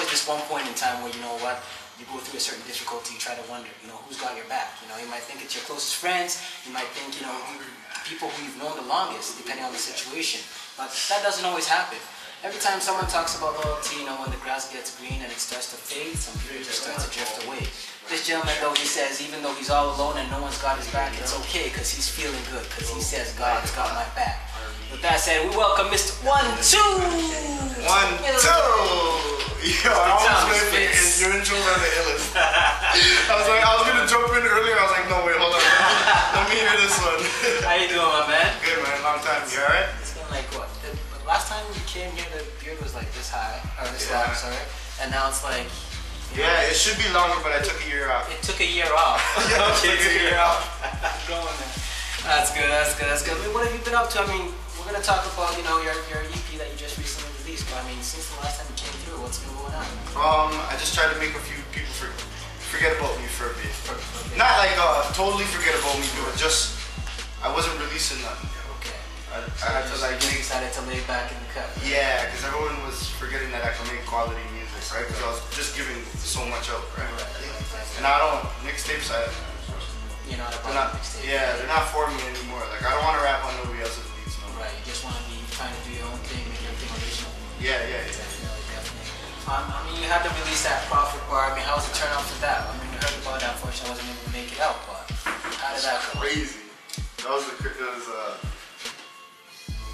always this one point in time where, you know what, you go through a certain difficulty, you try to wonder, you know, who's got your back? You know, you might think it's your closest friends, you might think, you know, people who you've known the longest, depending on the situation. But that doesn't always happen. Every time someone talks about loyalty, you know, when the grass gets green and it starts to fade, some people just start to drift away. This gentleman, though, he says, even though he's all alone and no one's got his back, it's okay, because he's feeling good, because he says, God's got my back. With that said, we welcome Mr. 1-2! 1-2! Yo, I almost waited for your intro on the illest. I was gonna jump in earlier, I was like, no, wait, hold on. Let me hear this one. How you doing, my man? Good, man, long time. You alright? It's been like, what? Last time you came here, the beard was like this high, or this long, sorry. And now it's like... Yeah, it should be longer, but I took a year off. It took a year off. Okay, took a year off. Going there. That's good, that's good, that's good. I mean, what have you been up to? I mean, we're going to talk about, you know, your EP that you just recently released. But I mean, since the last time you came through, what's been going on? I just tried to make a few people forget about me for a bit. Not like totally forget about me, but just, I wasn't releasing nothing. I had to like decided to lay back in the cut. Yeah, because everyone was forgetting that I can make quality music, right? Because I was just giving so much out, right? And I don't mixtapes. You're not about mixtapes. Yeah, they're not for me anymore. Like I don't want to rap on nobody else's beats no more. Right. You just want to be trying to do your own thing, make everything original. Yeah. Definitely. I mean, you had to release that Prophet bar. I mean, how was it turn out for that? I mean, you heard about that. Unfortunately, I wasn't able to make it out, but how did that go? Crazy.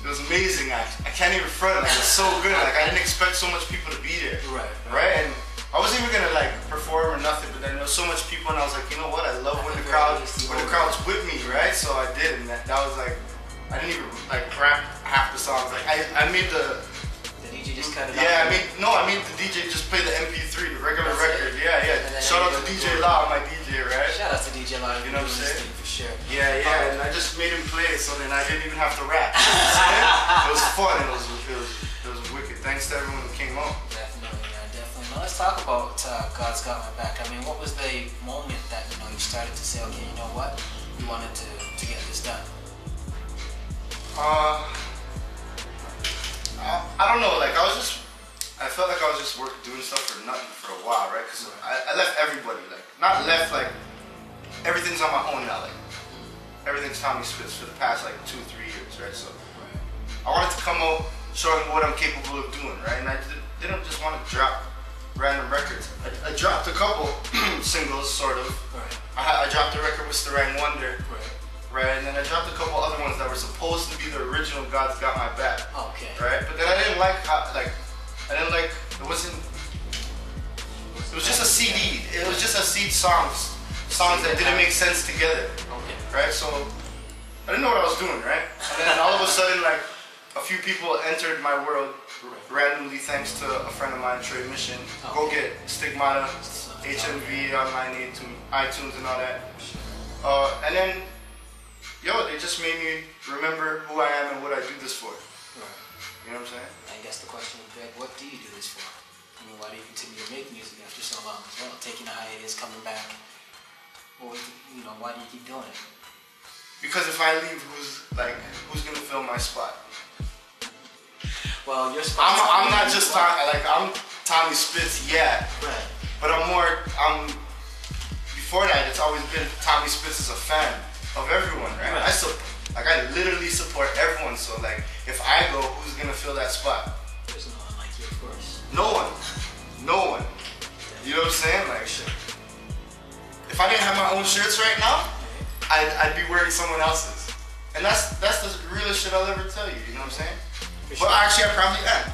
It was amazing. I can't even front. Like, it was so good. Like I didn't expect so much people to be there. Right. And I wasn't even gonna like perform or nothing, but then there was so much people, and I was like, you know what? I love when the crowd's with me, right? So I did, and that was like, I didn't even like rap half the songs. Like I made the DJ just cut it off. Yeah, I made the DJ just play the MP3, the regular record. Yeah. Shout out to DJ Law, my DJ, right? Shout out to DJ Law. You know what I'm saying? For sure. Yeah, and I just made him play it, so then I didn't even have to rap. You know what I'm saying? It was fun. It was wicked. Thanks to everyone who came on. Definitely. Now let's talk about God's Got My Back. I mean, what was the moment that you started to say, okay, you know what, we wanted to get this done? I don't know. Like I felt like I was just doing stuff for nothing for a while, right? Because I left everybody. Like not left like everything's on my own now. Like everything's Tommy Spitz for the past like 2-3 years, right? So I wanted to come out showing what I'm capable of doing, right? And I didn't just want to drop random records. I dropped a couple singles, sort of. I dropped a record with Starang Wonder, right? And then I dropped a couple other ones that were supposed to be the original God's Got My Back, right? But then I didn't like how, it wasn't. It was just a CD. It was just a seed songs that didn't make sense together, right? So I didn't know what I was doing, right? And then all of a sudden, like a few people entered my world randomly, thanks to a friend of mine, Trey Mission. Go get Stigmata, HMV on iTunes and all that. And then, they just made me remember who I am and what I do this for. You know what I'm saying? I guess the question would be, what do you do this for? I mean, why do you continue to make music after so long as well? Taking a hiatus, coming back. Why do you keep doing it? Because if I leave, who's gonna fill my spot? Well, your spot. I'm not just I'm Tommy Spitz, yeah. Right. But before that, it's always been Tommy Spitz is a fan of everyone, right? I literally support everyone. So like, if I go, who's gonna fill that spot? There's no one like you, of course. No one. You know what I'm saying? Like, if I didn't have my own shirts right now, I'd be wearing someone else's. And that's the realest shit I'll ever tell you. You know what I'm saying? But actually, I probably am.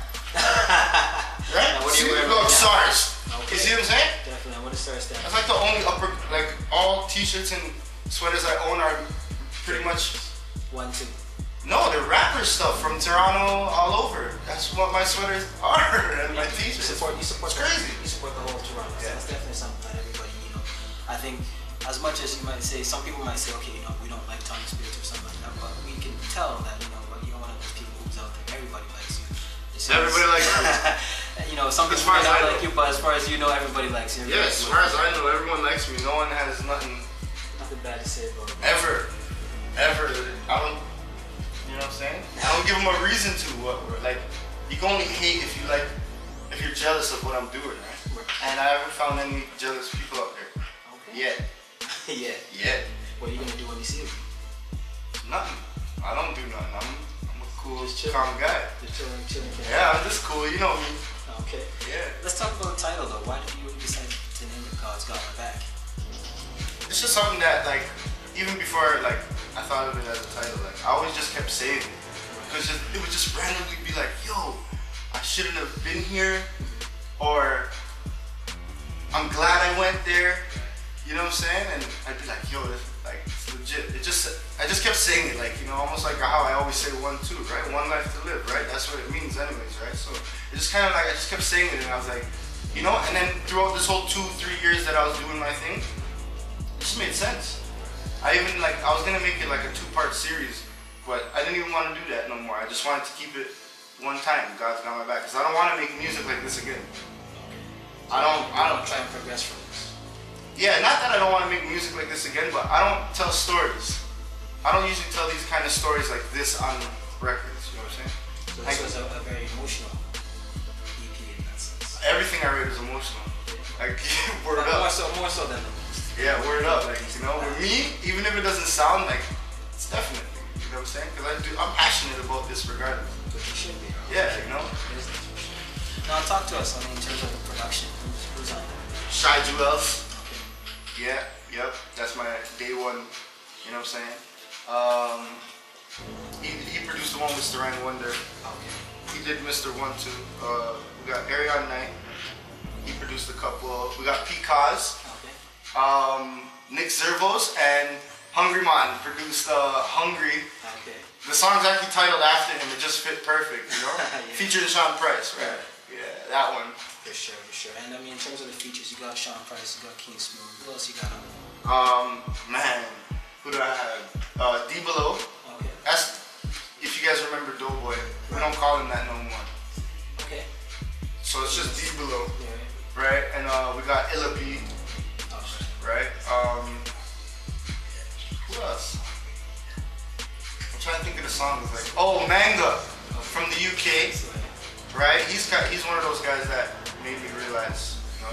Right? Now, what do you wear? SARS. You see what I'm saying? Definitely. What is SARS stand? That's like the only all t-shirts and sweaters I own are pretty much 1-2. No, they're rapper stuff from Toronto all over. That's what my sweaters are and my t-shirts. You support it's crazy. You support the whole Toronto. Yeah. So that's definitely something that everybody, I think, as much as you might say, some people might say, okay, we don't like Tommy Spitz or something like that, but we can tell that, you're one of those people who's out there. Everybody likes you. Everybody likes you. Some people might not like you, but as far as you know, everybody likes you. Yeah, as far as I know, everyone likes me. No one has nothing bad to say about it. Ever. I don't, you know what I'm saying? I don't give them a reason to. You can only hate if you like if you're jealous of what I'm doing, right? And I haven't found any jealous people out there. Okay. Yet. Yet. What are you gonna do when you see them? Nothing. I don't do nothing. I'm a cool, calm guy. Just chilling. Yeah, I'm just cool. You know me. Okay. Yeah. Let's talk about the title though. Why did you decide to name it God's Got My Back? It's just something that, like, even before, like, I thought of it as a title, like, I always just kept saying it. Because it would just randomly be like, yo, I shouldn't have been here, or I'm glad I went there. You know what I'm saying? And I'd be like, yo, it's legit. I just kept saying it, like, you know, almost like how I always say 1, 2, right? One life to live, right? That's what it means anyways, right? So it just kind of like, I just kept saying it, and I was like, you know, and then throughout this whole 2-3 years that I was doing my thing, it just made sense. I was gonna make it like a 2-part series, but I didn't even want to do that no more. I just wanted to keep it one time, God's Got My Back, because I don't want to make music like this again. I don't try and progress from this. Yeah, not that I don't want to make music like this again, but I don't tell stories. I don't usually tell these kind of stories like this on records, you know what I'm saying? So this was a very emotional EP in that sense. Everything I write is emotional. Like, word up. More so than the most. Yeah, word up. Like, you know, with me, even if it doesn't sound like, it's definitely, you know what I'm saying? Because I'm passionate about this regardless. But you should be. Yeah, you know? Now talk to us, in terms of the production. Who's on there? Shy Jewels. Yeah, yep, that's my day one, you know what I'm saying? He produced the one with Starang Wonder. Okay. He did Mr. 1, 2. We got Arion Knight. He produced a couple. We got Picaz. Okay. Nick Zervos and Hungry Man produced Hungry. Okay. The song's actually titled after him. It just fit perfect, you know? Yeah. Featuring Sean Price, right? Yeah, that one. For sure. And I mean, in terms of the features, you got Sean Price, you got King Smooth. Who else you got on? Man, who do I have? D Below. Okay. That's, if you guys remember Doughboy, we don't call him that no more. Okay. So it's just D Below, Yeah. right? And we got Illa B, right? Who else? I'm trying to think of the songs. Like, oh, Manga from the UK, right? He's one of those guys that made me realize, you know,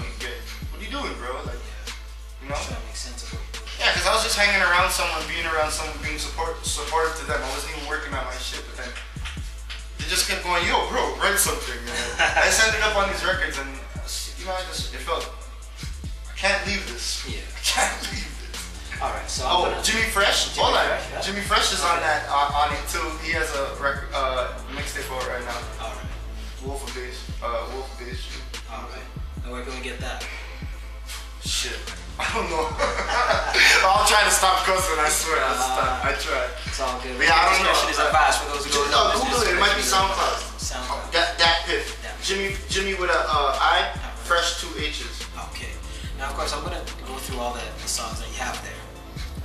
what are you doing, bro? Like, you know? Trying to make sense of it. Yeah, because I was just hanging around someone, being supportive to them. I wasn't even working on my shit, but then they just kept going, yo, bro, write something. I just ended up on these records, and you know, it felt, I can't leave this. Yeah. I can't leave this. All right, so Jimmy Fresh. Hold on. Yeah. Jimmy Fresh is on that on it too. He has a record mixtape out right now. All right. Wolf of Bass. All right. And where can we get that? Shit. I don't know. I'll try to stop cussing, I swear. I try. It's all good. But yeah, I don't know. Discretion is advised for those who don't know. Google it. It might be SoundCloud. SoundCloud. That pit. Jimmy with a I, Fresh 2 H's. Okay. Now, of course, I'm going to go through all the songs that you have there.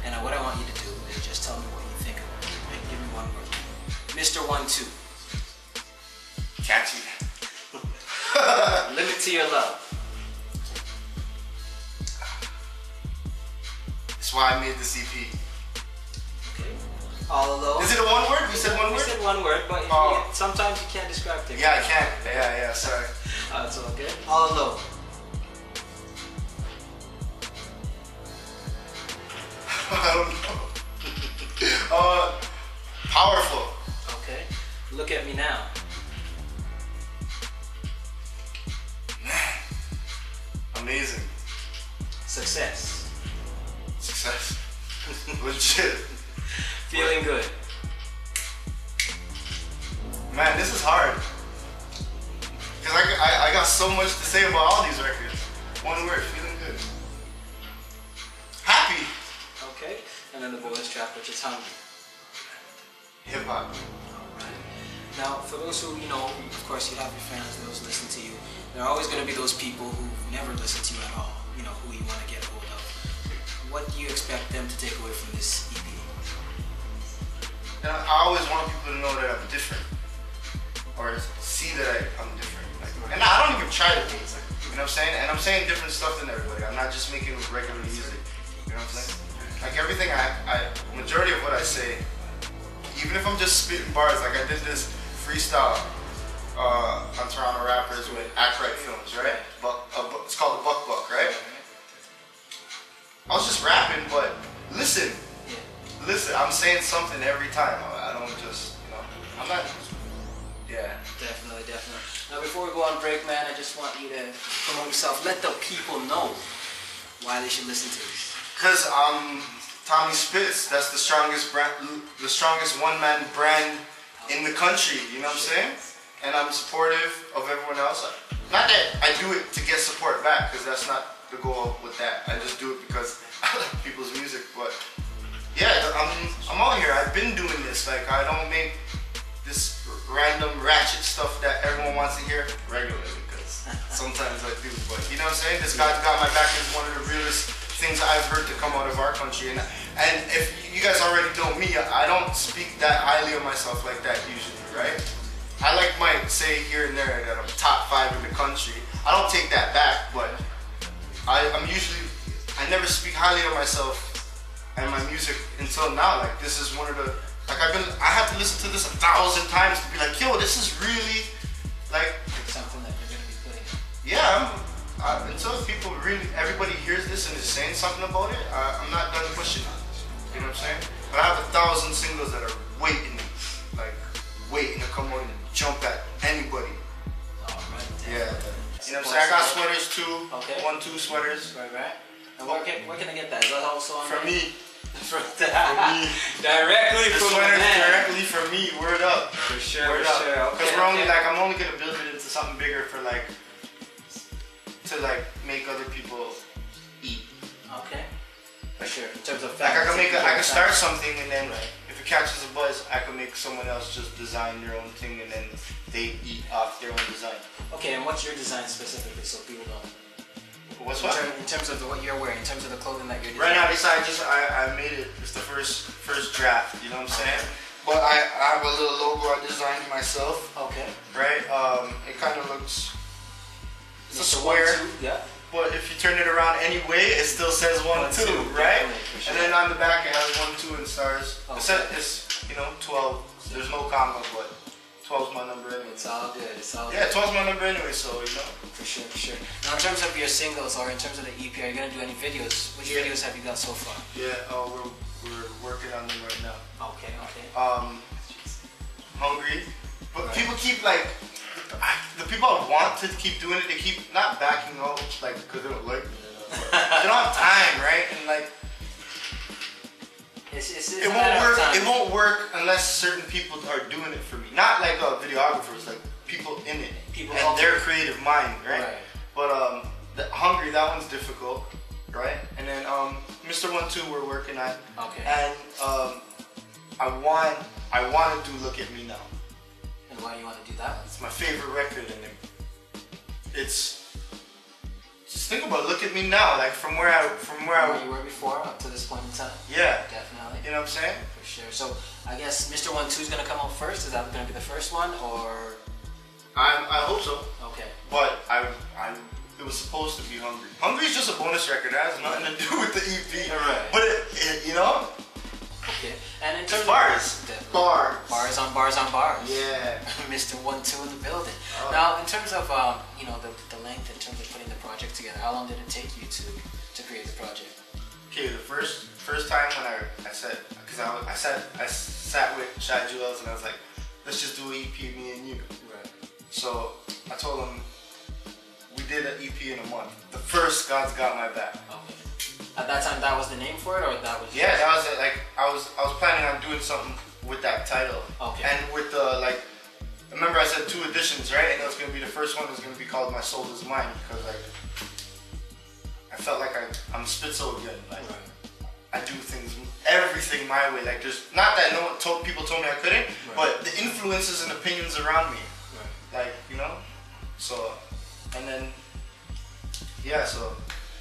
And what I want you to do is just tell me what you think of it. Right? Give me one word. Mr. 1, 2. Catchy. Limit to Your Love. That's why I made this EP. Okay. All Alone. Is it a one word? We said one word? We said one word, but sometimes you can't describe things. Yeah, I can't. Yeah, sorry. It's all good. All Alone. I don't know. Powerful. Okay. Look at Me Now. Man. Amazing. Success. Legit. Feeling Good. Man, this is hard. Because I got so much to say about all these records. One word, feeling good. Happy. Okay. And then the bonus track, which is Hungry. Hip hop. Alright. Now, for those who, of course, you have your fans, those who listen to you, there are always going to be those people who never listen to you at all, who you want to get a hold of. What do you expect them to take away from this EP? And I always want people to know that I'm different. Or see that I'm different. And I don't even try to be. You know what I'm saying? And I'm saying different stuff than everybody. I'm not just making regular music. You know what I'm saying? Like everything majority of what I say, even if I'm just spitting bars, like I did this freestyle on Toronto rappers with Act Right Films, right? It's called the Buck Buck, right? I was just rapping, but listen, I'm saying something every time. I don't just, you know, I'm not. Yeah. Definitely. Now, before we go on break, man, I just want you to promote yourself. Let the people know why they should listen to this. Cause Tommy Spitz. That's the strongest brand, the strongest one-man brand in the country. You know what I'm saying? And I'm supportive of everyone else. Not that I do it to get support back, because that's not the goal with that. I just do it because I like people's music. But yeah, I'm on here. I've been doing this. Like, I don't make this random ratchet stuff that everyone wants to hear regularly, because sometimes I do. But you know what I'm saying? This God's Got My Back is one of the realest things I've heard to come out of our country. And if you guys already know me, I don't speak that highly of myself like that usually, right? I might say here and there that I'm top 5 in the country. I don't take that back, but I never speak highly of myself and my music until now. Like, this is one of the, like, I had to listen to this 1,000 times to be like, yo, this is really, like, something that you're gonna be putting in. Yeah, until everybody hears this and is saying something about it, I'm not done pushing it. You know what I'm saying? But I have 1,000 singles that are waiting to come out and jump at anybody. Alright. Yeah. You know what I'm saying? I got sweaters too. Okay. 1-2 sweaters. Right. And where can I get that? Is that also on from me? From me. Directly the from sweaters the directly from me. Word up. For sure. Word for up. sure. Because I'm only gonna build it into something bigger for to make other people eat. Okay. For sure. In terms of like I can start something, and then if it catches a buzz, I can make someone else just design their own thing, and then they eat off their own design. Okay, and what's your design specifically, so people know? What's in terms of what you're wearing, in terms of the clothing that you're designing? Right now, I made it. It's the first draft. You know what I'm saying? But I have a little logo I designed myself. Okay. Right. It kind of looks. It's a square. 1, 2, yeah. But if you turn it around anyway, it still says 1, 2, right? Sure. And then on the back it has 1, 2 and stars. Okay. It's 12. There's no comma, but 12's my number anyway. It's all good. Yeah, 12's my number anyway, so you know. For sure. Now, in terms of your singles or in terms of the EP, are you gonna do any videos? Which videos have you got so far? Yeah. We're working on them right now. Okay. Hungry, but people keep the people I want to keep doing it, they keep not backing out, because they don't like me. They don't have time, right? And it won't work unless certain people are doing it for me. Not like videographers, like people in it, and their creative mind, right? But the Hungry, that one's difficult, right? And then Mr. 1-2 we're working on. Okay. And I want to do Look at Me Now. And why do you want to do that one? It's my favorite record, and it's just think about it, Look at Me Now, like from where you were before up to this point in time. Yeah, definitely. You know what I'm saying? For sure. So I guess Mr. 1-2 is gonna come out first. Is that gonna be the first one, or? I hope so. Okay. But it was supposed to be Hungry. Hungry is just a bonus record. It has nothing to do with the EP. Right. But it you know. Okay. And in terms of bars on bars. Yeah. Mr. 1-2 in the building. Now, in terms of the length, in terms of putting the project together, how long did it take you to create the project? Okay, the first time when I said, because I sat with Shy Jewels and I was like, let's just do an EP, me and you. Right. So I told him we did an EP in a month. The first God's Got My Back. Okay. At that time, that was the name for it, or that was? Yeah, that was it. Like I was planning on doing something with that title. Okay. And with the remember I said 2 editions, right? And it was gonna be the first one was gonna be called My Soul Is Mine, because I felt like I'm Spitz again. I do everything my way. Like there's not that people told me I couldn't, but the influences and opinions around me. Right. So, and then so.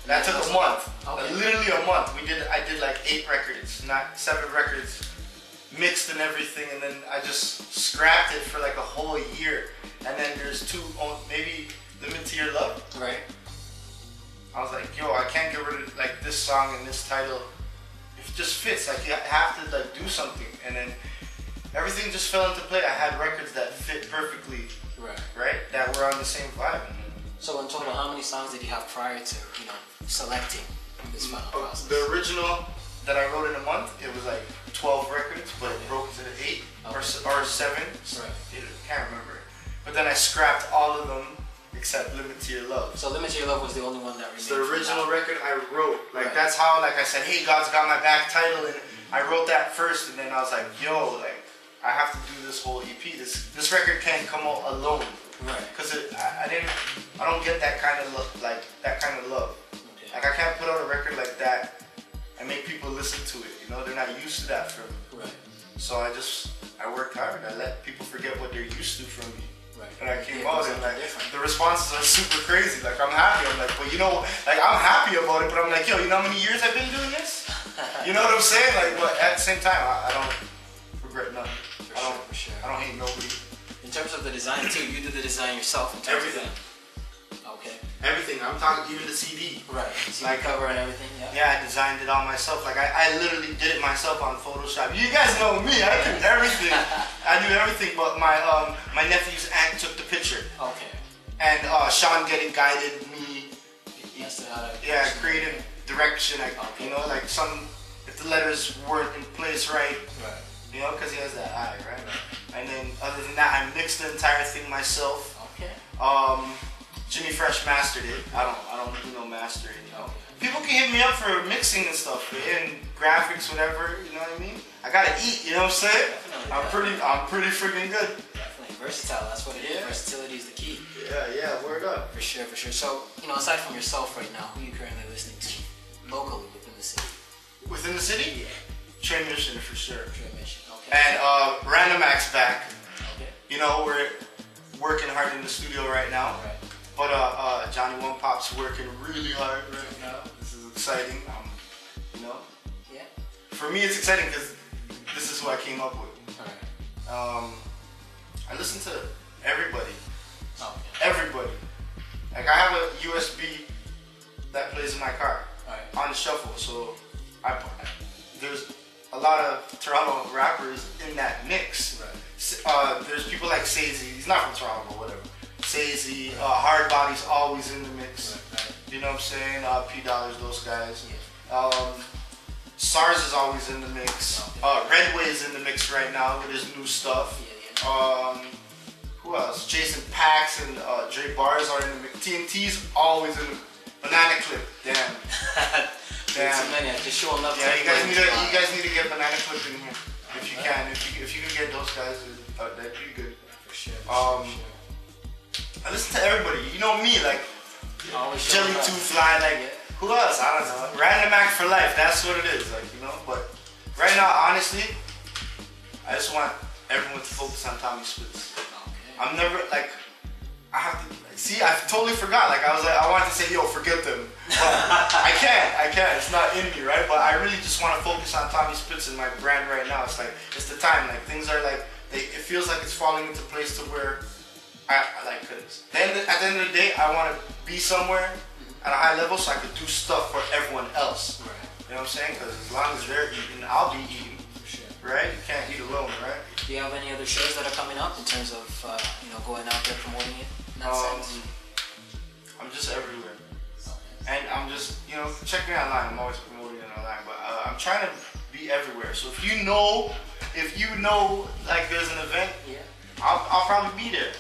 That took a month, literally a month. I did 8 records, not 7 records, mixed and everything, and then I just scrapped it for a whole year. And then there's 2, maybe Limit to Your Love. Right. I was like, yo, I can't get rid of this song and this title. It just fits. You have to do something. And then everything just fell into play. I had records that fit perfectly right? That were on the same vibe. So in total, how many songs did you have prior to, you know, selecting this final process? The original that I wrote in a month, it was like 12 records, but it broke to 8 or 7. Right. I can't remember. But then I scrapped all of them except Limit to Your Love. So Limit to Your Love was the only one that remained. It's the original record I wrote. Like that's how, like I said, hey, God's got my back title, and I wrote that first, and then I was like, yo, like I have to do this whole EP. This record can't come out alone. Right. Because I don't get that kind of love, like that kind of love. Okay. Like I can't put out a record like that and make people listen to it. You know, they're not used to that from me. Right. So I worked hard. I let people forget what they're used to from me. Right. And I came out and like the responses are super crazy. Like I'm happy. I'm like, but you know, like I'm happy about it. But I'm like, yo, you know how many years I've been doing this? You know what I'm saying? Like, but at the same time, I don't regret nothing. For sure. I don't hate nobody. In terms of the design too, you do the design yourself. In terms Everything. Okay. Everything. I'm talking even the CD. Right. CD like cover and everything. Yeah. Yeah, I designed it all myself. Like I literally did it myself on Photoshop. You guys know me. I do everything. I do everything. But my nephew's aunt took the picture. Okay. And Sean Getting guided me. Yes. Yeah, creative direction. Like you know, like if the letters weren't in place right. Right. You know, because he has that eye, right? And then other than that, I mixed the entire thing myself. Okay. Jimmy Fresh mastered it. I don't do no mastering, you know. People can hit me up for mixing and stuff, and graphics, whatever. You know what I mean? I gotta eat. You know what I'm saying? Definitely. I'm pretty freaking good. Definitely versatile. That's what it is. Versatility is the key. Yeah. Word up. For sure. So you know, aside from yourself right now, who are you currently listening to locally within the city? Within the city? Yeah. Train Mission for sure. Train Mission. Okay. And Random Act's back. Okay. You know, we're working hard in the studio right now. Right. But Johnny One Pop's working really hard right now. This is exciting. You know. Yeah. For me, it's exciting because this is who I came up with. Alright. I listen to everybody. Okay. Everybody. Like I have a USB that plays in my car on the shuffle. So there's a lot of Toronto rappers in that mix. Right. There's people like Sazy. He's not from Toronto, but whatever. Sazy, Hard Body's always in the mix. Right. You know what I'm saying? P Dollars, those guys. Yeah. SARS is always in the mix. Okay. Redway is in the mix right now with his new stuff. Yeah. Who else? Jason Pax and Dre Bars are in the mix. TNT's always in the Banana Clip. Damn. Damn. So many. Just showing love. Yeah, you guys need to get Banana Clip in here if you can. If you can get those guys, that'd be good. For sure. I listen to everybody. You know me, like Jelly Two Fly, like who else? I don't know. Random Act for life. That's what it is, like you know. But right now, honestly, I just want everyone to focus on Tommy Spitz. Okay. I'm never like I have to see. I totally forgot. Like I wanted to say, yo, forget them, but I can't. It's not in me, right? But I really just want to focus on Tommy Spitz and my brand right now. It's like it's the time. Like things are like it feels like it's falling into place to where. I like cause then at the end of the day I want to be somewhere at a high level so I could do stuff for everyone else. Right. You know what I'm saying? Because as long as they're eating, I'll be eating. For sure. Right? You can't eat alone, right? Do you have any other shows that are coming up in terms of you know going out there promoting it? In that sense? I'm just everywhere, Okay. and I'm just check me online. I'm always promoting it online, but I'm trying to be everywhere. So if you know like there's an event, I'll probably be there.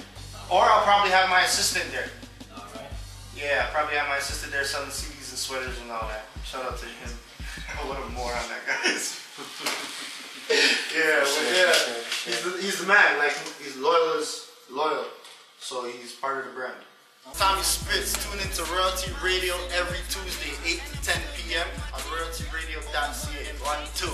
Or I'll probably have my assistant there. Alright. Yeah, I'll probably have my assistant there selling CDs and sweaters and all that. Shout out to him. What a moron that guy is. Sure. He's the man. Like, he's loyal. So he's part of the brand. Tommy Spitz, tune into Royalty Radio every Tuesday, 8 to 10 p.m. on royaltyradio.ca. 1, 2.